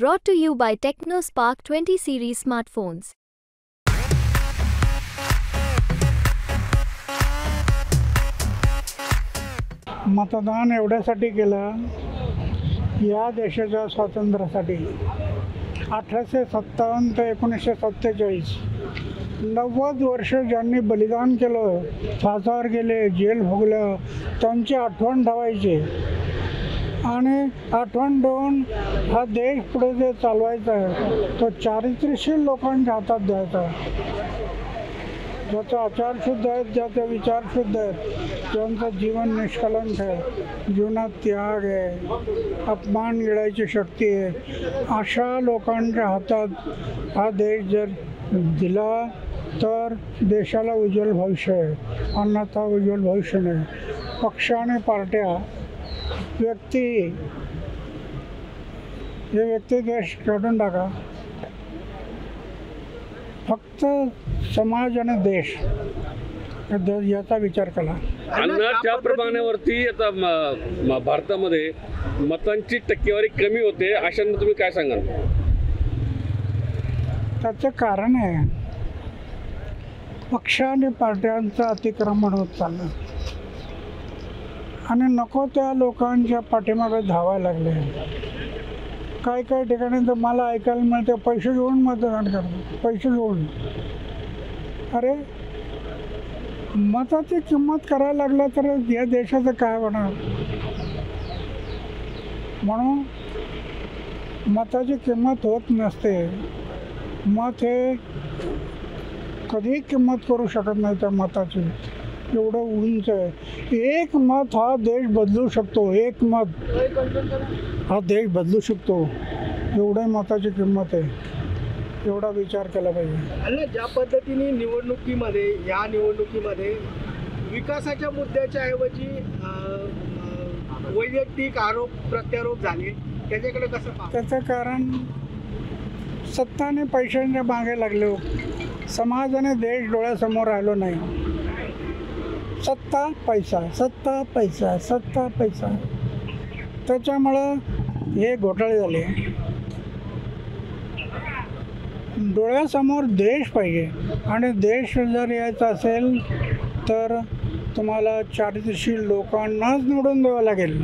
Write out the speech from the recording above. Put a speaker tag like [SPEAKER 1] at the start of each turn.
[SPEAKER 1] Brought to you by TechnoSpark 20 series smartphones.
[SPEAKER 2] मतदान एवढ्यासाठी केलं, या देशाच्या स्वातंत्र्यासाठी 1857 ते 1947 90 वर्ष ज्यांनी बलिदान केलं, फासावर गेले, जेल भोगलं, त्यांची आठवण ठेवायची आणि आठवण ठेवून हा देश पुढे जे चालवायचा आहे तो चारित्र्यशील लोकांच्या हातात द्यायचा, ज्याचा आचार शुद्ध आहेत, ज्याचे विचार शुद्ध आहेत, ज्यांचं जीवन निष्कलंक आहे, जीवनात त्याग आहे, अपमान गिळायची शक्ती आहे, अशा लोकांच्या हातात हा देश जर दिला तर देशाला उज्ज्वल भविष्य आहे, अन्यथा उज्ज्वल भविष्य नाही. पक्ष आणि पार्ट्या, व्यक्ती देश काढून टाका. फक्त समाज आणि देश याचा विचार करा.
[SPEAKER 3] अन्नाच्या प्रमाणावरती आता भारतामध्ये मतांची टक्केवारी कमी होते, अशांना तुम्ही काय सांगाल?
[SPEAKER 2] त्याचं कारण आहे पक्ष आणि पार्ट्यांचं अतिक्रमण होत चाललं आणि नको त्या लोकांच्या पाठीमागे धावायला लागले. काही काही ठिकाणी तर मला ऐकायला मिळते पैसे घेऊन मतदान करतो, पैसे घेऊन. अरे मताची किंमत करायला लागला तर या देशाचं काय होणार? म्हणून मताची किंमत होत नसते. मत हे कधीही किंमत करू शकत नाही त्या मताची, एवढं उंच आहे. एक मत हा देश बदलू शकतो, एक मत हा देश बदलू शकतो, एवढ्या मताची किंमत आहे. एवढा विचार केला पाहिजे.
[SPEAKER 4] आणि ज्या पद्धतीने या निवडणुकीमध्ये विकासाच्या मुद्द्याच्या ऐवजी वैयक्तिक आरोप प्रत्यारोप झाले, त्याच्याकडे कसं पाहता?
[SPEAKER 2] त्याचं कारण सत्ता आणि पैशांच्या मागे लागलो, समाज आणि देश डोळ्यासमोर आलो नाही. सत्ता पैसा, सत्ता पैसा, सत्ता पैसा, त्याच्यामुळं हे घोटाळे झाले. डोळ्यासमोर देश पाहिजे आणि देश जर यायचा असेल तर तुम्हाला चारित्र्यशील लोकांनाच निवडून द्यावं लागेल.